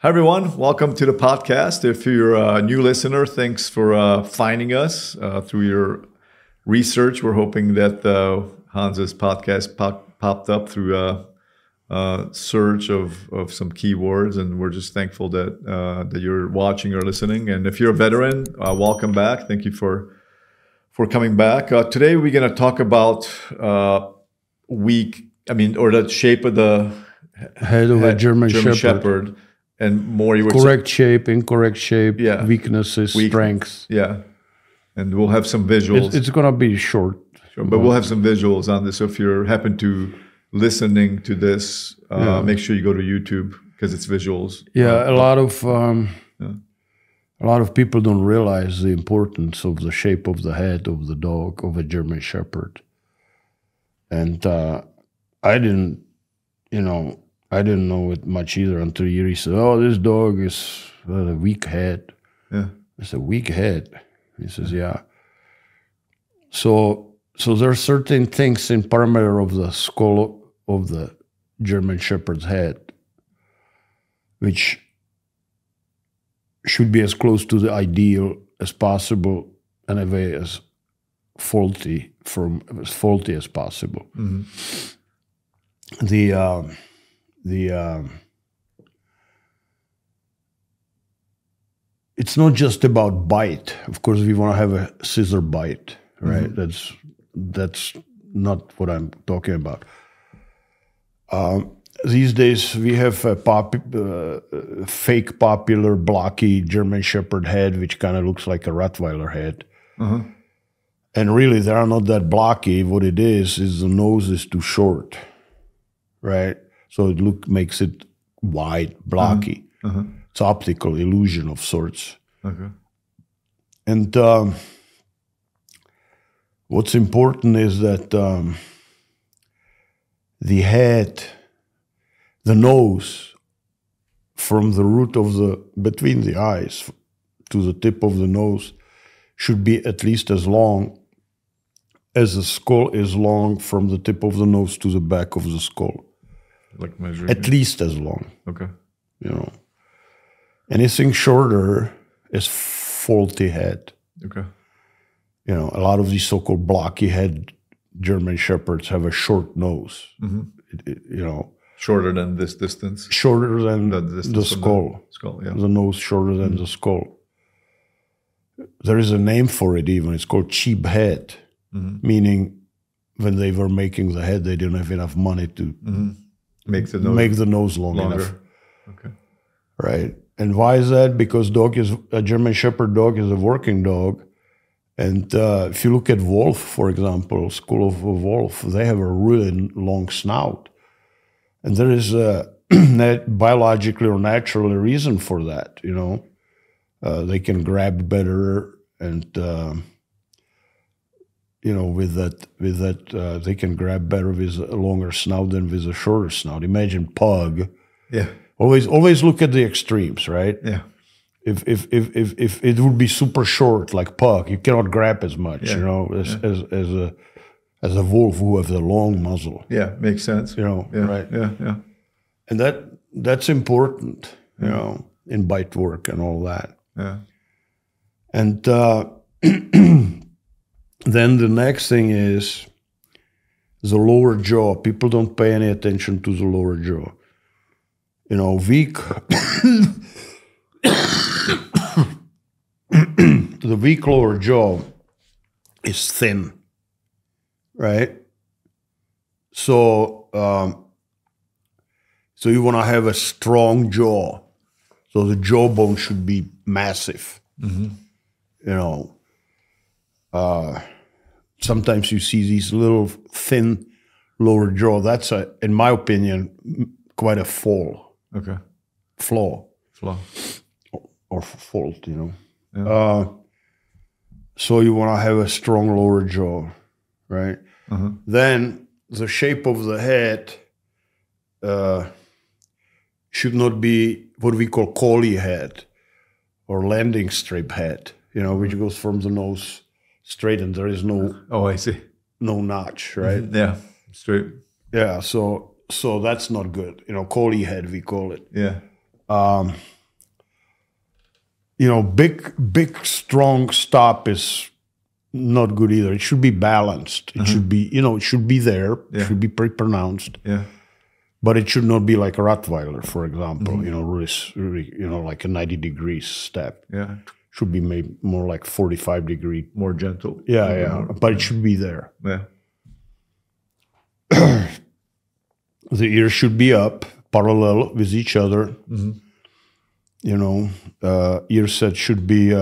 Hi, everyone. Welcome to the podcast. If you're a new listener, thanks for finding us through your research. We're hoping that Hans's podcast popped up through a search of some keywords, and we're just thankful that you're watching or listening. And if you're a veteran, welcome back. Thank you for coming back. Today, we're going to talk about the shape of the head of a German Shepherd. And more, you would correct shape, incorrect shape, weaknesses, strengths. Yeah, and we'll have some visuals. It's going to be short. But we'll have some visuals on this. So if you happen to listening to this, make sure you go to YouTube because it's visuals. Yeah, a lot of people don't realize the importance of the shape of the head of the dog of a German Shepherd. And I didn't know it much either until Yuri said, "Oh, this dog is a weak head." Yeah, it's a weak head. He says, "Yeah." So there are certain things in perimeter of the skull of the German Shepherd's head, which should be as close to the ideal as possible, and a way as faulty as possible. Mm-hmm. It's not just about bite. Of course, we want to have a scissor bite, right? Mm-hmm. That's not what I'm talking about. These days, we have a fake popular blocky German Shepherd head, which kind of looks like a Rottweiler head. Uh-huh. And really, they are not that blocky. What it is the nose is too short, right? So it makes it wide, blocky. Uh-huh. It's optical illusion of sorts. Okay. And what's important is that the head, the nose, from the root of between the eyes to the tip of the nose should be at least as long as the skull is long from the tip of the nose to the back of the skull. Like measuring at least as long. Okay. Anything shorter is faulty head. Okay. A lot of these so-called blocky head German Shepherds have a short nose. Mm-hmm. Shorter than this distance. Shorter than the skull. Skull, yeah. The nose shorter than the skull. There is a name for it even. It's called cheap head, meaning when they were making the head, they didn't have enough money to make the nose long enough. Okay. Right. And why is that? Because a German Shepherd dog is a working dog. And if you look at wolf, for example, skull of a wolf, they have a really long snout. And there is a biologically or naturally reason for that, They can grab better and, with that, they can grab better with a longer snout than with a shorter snout. Imagine pug. Yeah. Always look at the extremes, right? Yeah. If it would be super short like pug, you cannot grab as much, as a wolf who has a long muzzle. Yeah, makes sense. Right? Yeah. And that's important, in bite work and all that. Yeah. And then the next thing is the lower jaw. People don't pay any attention to the lower jaw. The weak lower jaw is thin, right? So you want to have a strong jaw. So the jawbone should be massive. Sometimes you see these little thin lower jaw. That's in my opinion, quite a flaw. Okay. Flaw. Or fault, Yeah. So you want to have a strong lower jaw, right? Then the shape of the head should not be what we call collie head or landing strip head, which goes from the nose straight and there is no... Oh, I see. No notch, right? Yeah, straight. Yeah, so that's not good. Collie head, we call it. Yeah. big, strong stop is not good either. It should be balanced. It should be, it should be there. It should be pretty pronounced. Yeah. But it should not be like a Rottweiler, for example, really, like a 90 degrees step. Yeah. Should be maybe more like 45 degree. More gentle. Yeah. But it should be there. Yeah. The ears should be up, parallel with each other. Ear set should be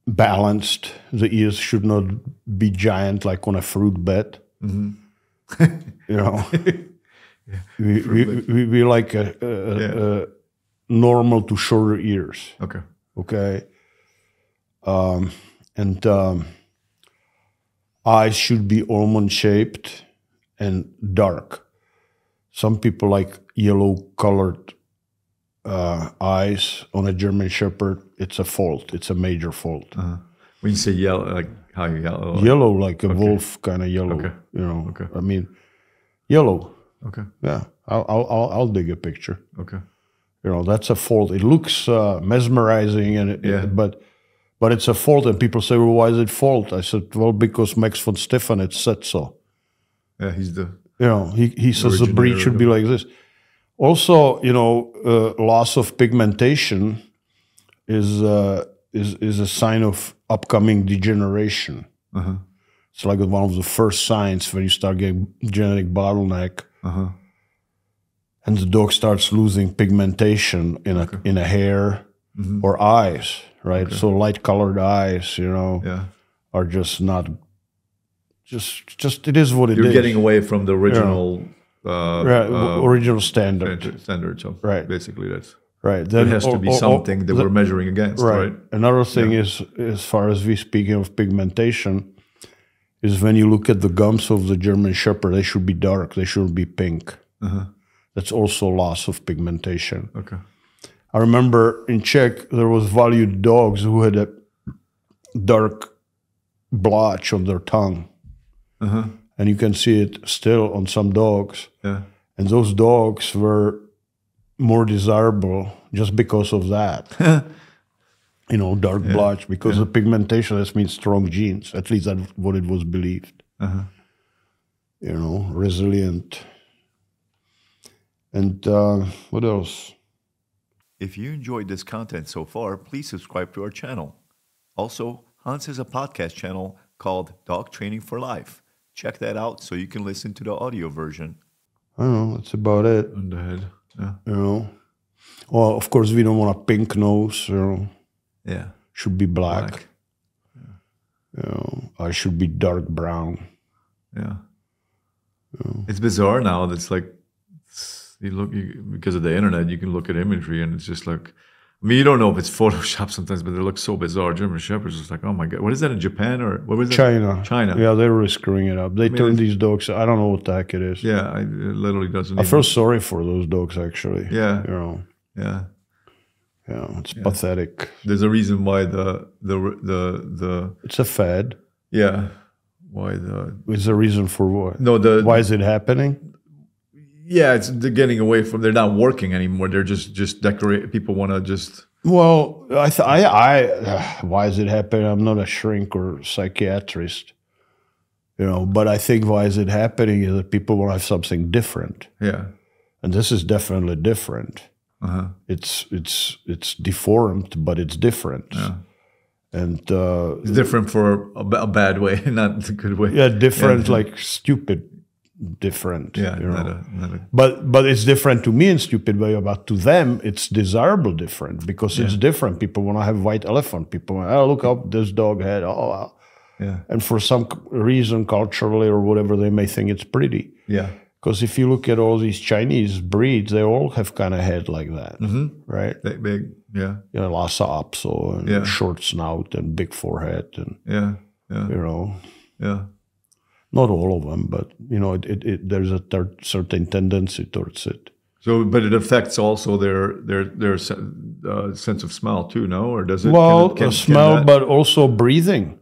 balanced. The ears should not be giant like on a fruit bed. We like a normal to shorter ears. Okay. And eyes should be almond-shaped and dark. Some people like yellow-colored eyes on a German Shepherd. It's a fault. It's a major fault. When you say yellow, like how you yellow? Yellow, like a wolf kind of yellow. I mean, yellow. Okay. Yeah, I'll dig a picture. Okay. That's a fault. It looks mesmerizing, but it's a fault. And people say, well, why is it fault? I said, well, because Max von Stephanitz said so. Yeah, he's the... he says the breed should be like this. Also, loss of pigmentation is a sign of upcoming degeneration. It's like one of the first signs when you start getting genetic bottleneck, and the dog starts losing pigmentation in a hair or eyes, right? So light-colored eyes, are just not. Just it is what it is. You're getting away from the original. Original standard. So basically that's right. There has to be something that we're measuring against, right? Another thing is, as far as we speaking of pigmentation, is when you look at the gums of the German Shepherd, they should be dark. They shouldn't be pink. That's also loss of pigmentation. Okay. I remember in Czech there was valued dogs who had a dark blotch on their tongue. And you can see it still on some dogs. Yeah. And those dogs were more desirable just because of that. Dark blotch, because of pigmentation, that means strong genes. At least that's what it was believed. Resilient. And what else? If you enjoyed this content so far, please subscribe to our channel. Also, Hans has a podcast channel called Dog Training for Life. Check that out so you can listen to the audio version. I don't know. That's about it. On the head. Yeah. Well, of course, we don't want a pink nose. Yeah. Should be black. I should be dark brown. Yeah. It's bizarre now. That's like, because of the internet, you can look at imagery and it's just like, I mean, you don't know if it's Photoshop sometimes, but they look so bizarre. German Shepherds, it's like, oh my God, what is that in Japan or what was it? China. Yeah, they're really screwing it up. They turn these dogs. I don't know what the heck it is. Yeah, it literally doesn't. I feel sorry for those dogs, actually. Yeah. Yeah, it's pathetic. There's a reason why the it's a fad. Yeah, It's a reason for what? No, why is it happening? Yeah, they're getting away from. They're not working anymore. They're just decorate. People want to just. Well, why is it happening? I'm not a shrink or psychiatrist, But I think why is it happening is that people want to have something different. Yeah, and this is definitely different. It's deformed, but it's different. Yeah. And it's different for a bad way, not a good way. Yeah, different, like stupid. Different, yeah, but it's different to me in stupid way. But to them, it's desirable different because it's different. People want to have white elephant. People want, look up this dog head. Oh, yeah. And for some reason, culturally or whatever, they may think it's pretty. Yeah. Because if you look at all these Chinese breeds, they all have kind of head like that, right? Big, yeah. Lhasa Apso and short snout and big forehead and yeah. Not all of them, but there's a certain tendency towards it. So, but it affects also their sense of smell too, no? Or does it? Well, smell, but also breathing.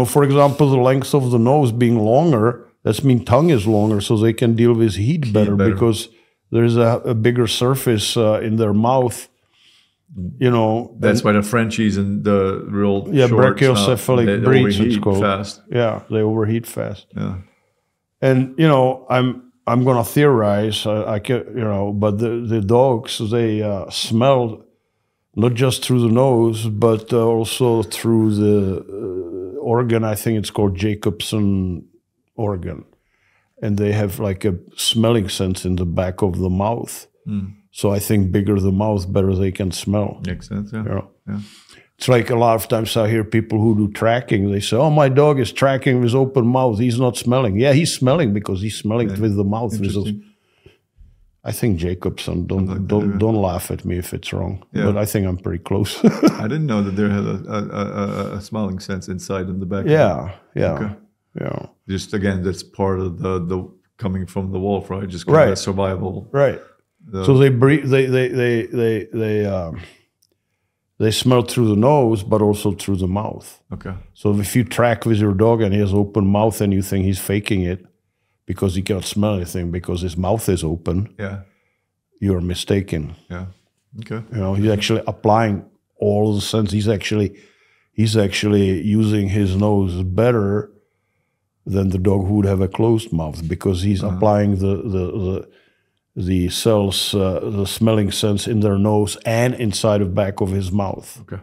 For example, the length of the nose being longer, that means tongue is longer, so they can deal with heat better. Because there's a bigger surface in their mouth you know. That's why the Frenchies and the real brachiocephalic breeds, it's called. Fast. Yeah, they overheat fast. Yeah. And you know, I'm gonna theorize. I can, you know, but the dogs, they smell not just through the nose, but also through the organ. I think it's called Jacobson organ, and they have like a smelling sense in the back of the mouth. So I think bigger the mouth, better they can smell. Makes sense. Yeah. You know? Yeah. It's like a lot of times I hear people who do tracking. They say, "Oh, my dog is tracking with open mouth. He's not smelling." Yeah, he's smelling because he's smelling with the mouth. I think Jacobson. Don't laugh at me if it's wrong. Yeah. But I think I'm pretty close. I didn't know that there had a smelling sense inside in the back. Yeah. Yeah. Okay. Yeah. Just again, that's part of the coming from the wolf, right? Just kind of survival. Right. So they breathe. They smell through the nose, but also through the mouth. Okay. So if you track with your dog and he has open mouth and you think he's faking it because he cannot smell anything because his mouth is open, you're mistaken. Yeah. Okay. You know, he's actually applying all the sense. He's actually using his nose better than the dog who would have a closed mouth because he's applying the cells, the smelling sense in their nose and inside the back of his mouth. Okay.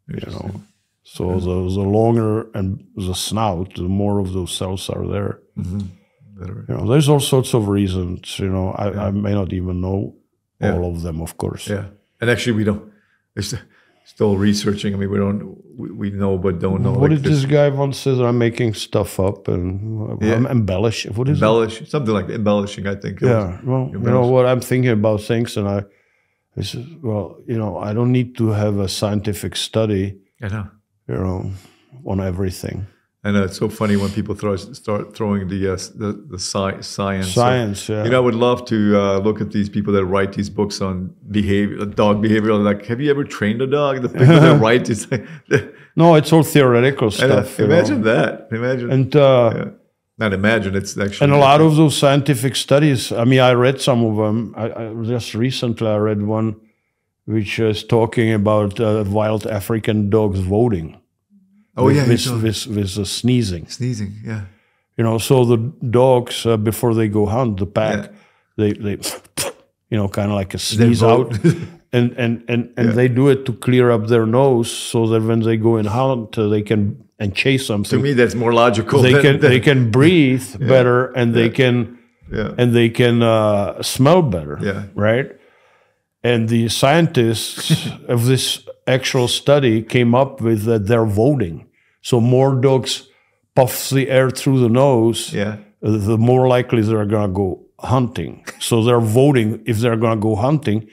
You know, so the longer and the snout, the more of those cells are there. Better. You know, there's all sorts of reasons. You know, I may not even know all of them, of course. Yeah, and actually, we don't. It's still researching. I mean, we know but don't know. What did this guy once say? I'm making stuff up and I'm embellish. What is embellish? Something like embellishing, I think. Yeah. Well, you know what, I'm thinking about things, and I said, well, you know, I don't need to have a scientific study. I know. You know, on everything. I know, it's so funny when people start throwing the science. Science, yeah. You know, I would love to look at these people that write these books on behavior, dog behavior. Like, have you ever trained a dog? The people that write this. No, it's all theoretical stuff. Imagine that. Imagine. And not imagine. It's actually. And a lot of those scientific studies. I mean, I read some of them. I just recently I read one, which is talking about wild African dogs voting. Oh, with sneezing. Sneezing, yeah. You know, so the dogs, before they go hunt, the pack, they you know, kind of like a sneeze out. and they do it to clear up their nose so that when they go and hunt, they can, and chase something. To me, that's more logical. They can breathe better and they can, and they can smell better, right? And the scientists of this actual study came up with that they're voting. So more dogs puff the air through the nose, the more likely they're going to go hunting. So they're voting if they're going to go hunting.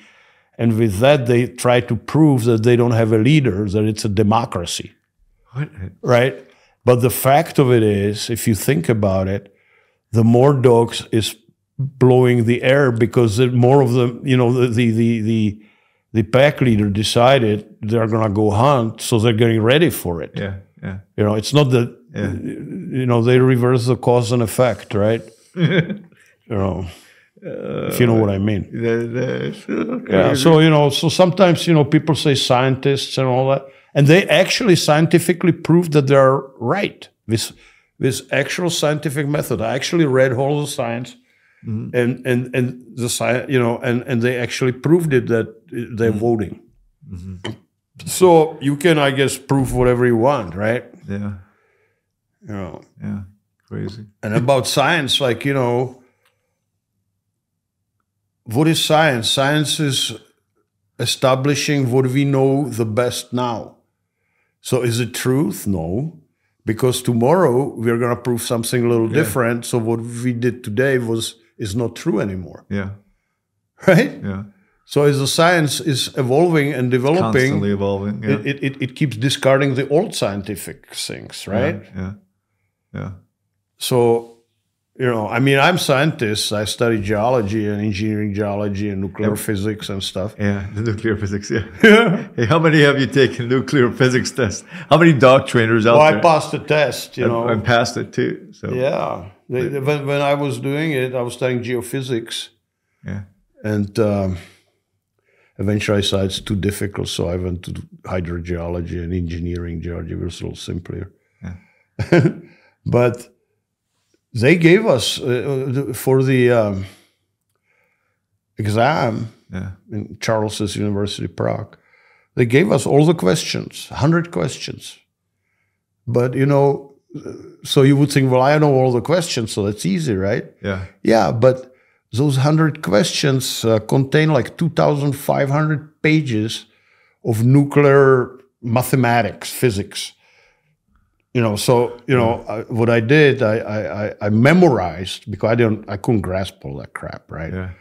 And with that, they try to prove that they don't have a leader, that it's a democracy. What? Right? But the fact of it is, if you think about it, the more dogs is blowing the air because the more of them, you know, the pack leader decided they're going to go hunt, so they're getting ready for it. Yeah. You know, it's not that, you know, they reverse the cause and effect, right? You know, if you know what I mean. Yeah, so, you know, so sometimes, you know, people say scientists and all that, and they actually scientifically prove that they're right. This actual scientific method. I actually read all the science, and the science, you know, and they actually proved it that they're voting. So you can, I guess, prove whatever you want, right? Yeah. You know. Yeah. Crazy. And about science, like, you know, what is science? Science is establishing what we know the best now. So is it truth? No. Because tomorrow we're going to prove something a little different. So what we did today is not true anymore. Yeah. Right? Yeah. So as the science is evolving and developing, constantly evolving, it keeps discarding the old scientific things, right? Yeah. So, you know, I mean, I'm a scientist. I study geology and engineering geology and nuclear physics and stuff. Yeah, the nuclear physics, Hey, how many have you taken nuclear physics tests? How many dog trainers out there? Well, I passed the test, you know. I passed it too. So. Yeah. When I was doing it, I was studying geophysics. Yeah. And eventually I decided it's too difficult, so I went to hydrogeology and engineering. Geology was a little simpler. Yeah. But they gave us, for the exam in Charles' University, Prague, they gave us all the questions, 100 questions. But, you know, so you would think, well, I know all the questions, so that's easy, right? Yeah. Yeah, but those 100 questions contain like 2,500 pages of nuclear mathematics, physics. You know, so, you know, what I did, I memorized, because I couldn't grasp all that crap, right? Yeah.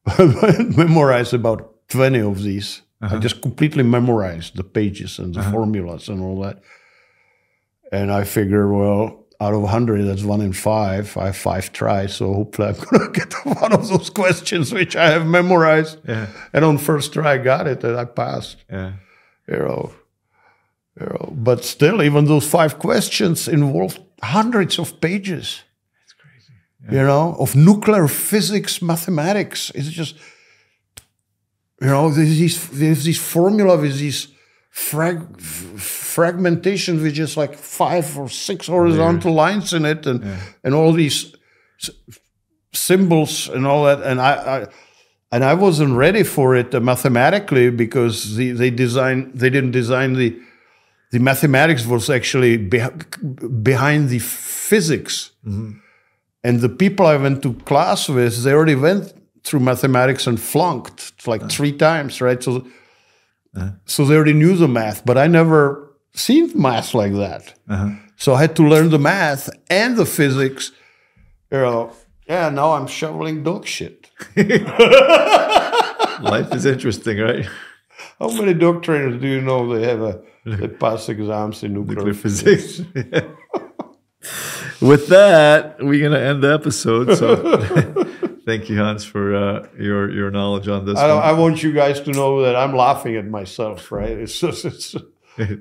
I memorized about 20 of these. I just completely memorized the pages and the formulas and all that. And I figure, well, out of 100, that's 1 in 5. I have 5 tries, so hopefully I'm going to get one of those questions which I have memorized. Yeah. And on first try, I got it, and I passed. Yeah. You know, but still, even those 5 questions involved hundreds of pages. That's crazy. Yeah. You know, of nuclear physics, mathematics. It's just, you know, there's these formula with these fragmentation with just like 5 or 6 horizontal lines in it, and all these symbols and all that. And I wasn't ready for it mathematically, because they didn't design the mathematics was actually behind the physics. And the people I went to class with, they already went through mathematics and flunked like 3 times, right? So they already knew the math, but I never seen math like that. So I had to learn the math and the physics. You know, yeah, now I'm shoveling dog shit. Life is interesting, right? How many dog trainers do you know they pass exams in nuclear physics? With that, we're going to end the episode. So thank you, Hans, for your knowledge on this. I want you guys to know that I'm laughing at myself, right? It's just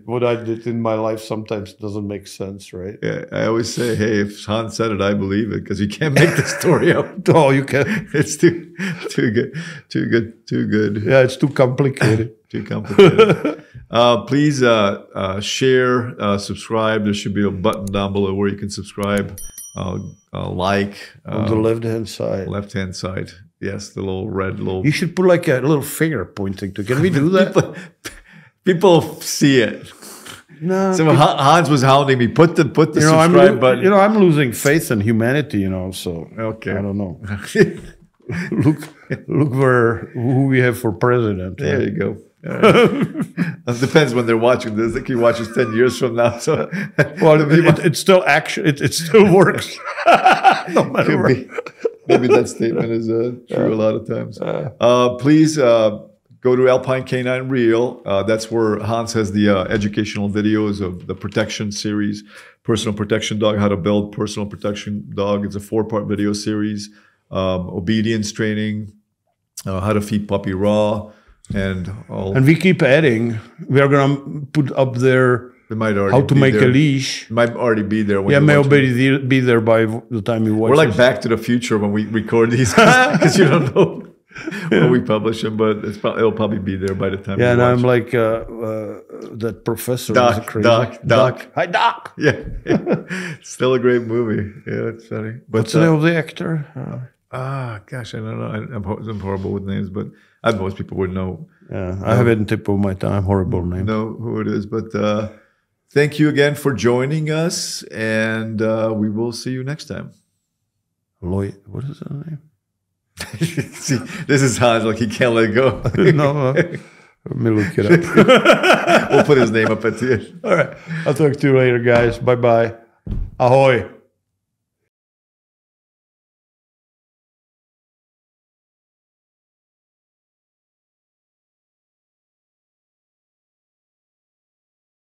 what I did in my life sometimes doesn't make sense, right? Yeah, I always say, hey, if Hans said it, I believe it, because you can't make the story up. No, you can't. It's too good. Yeah, it's too complicated. Too complicated. Please share, subscribe. There should be a button down below where you can subscribe, like. On the left-hand side. Left-hand side. Yes, the little red little. You should put like a little finger pointing to. Can we do that? People see it. No. So Hans was hounding me. Put the subscribe button. You know, I'm losing faith in humanity. You know, so okay. I don't know. Look who we have for president. There you go. It depends when they're watching this. They can watch us 10 years from now. So, well, it's still action. It still works. No matter what. Maybe that statement is true a lot of times. Please go to Alpine Canine Reel. That's where Hans has the educational videos of the protection series, Personal Protection Dog, how to build personal protection dog. It's a 4-part video series. Obedience training, how to feed puppy raw, and we keep adding. We are gonna put up there how to make a leash. It might already be there. When may already be there by the time you watch. We're like Back to the Future when we record these, because you don't know when we publish them, but it'll probably be there by the time. Yeah, and I'm like that professor. Doc. Hi, Doc. Yeah, still a great movie. Yeah, it's funny. But what's the name of the actor? Gosh, I don't know. I'm horrible with names, but most people would know. Yeah, I have it in tip of my tongue. Horrible name. Know who it is, but thank you again for joining us, and we will see you next time. Lloyd, what is his name? See, this is Hans, like he can't let go. No, let me look it up. We'll put his name up at the end. All right, I'll talk to you later, guys. Bye-bye. Ahoy.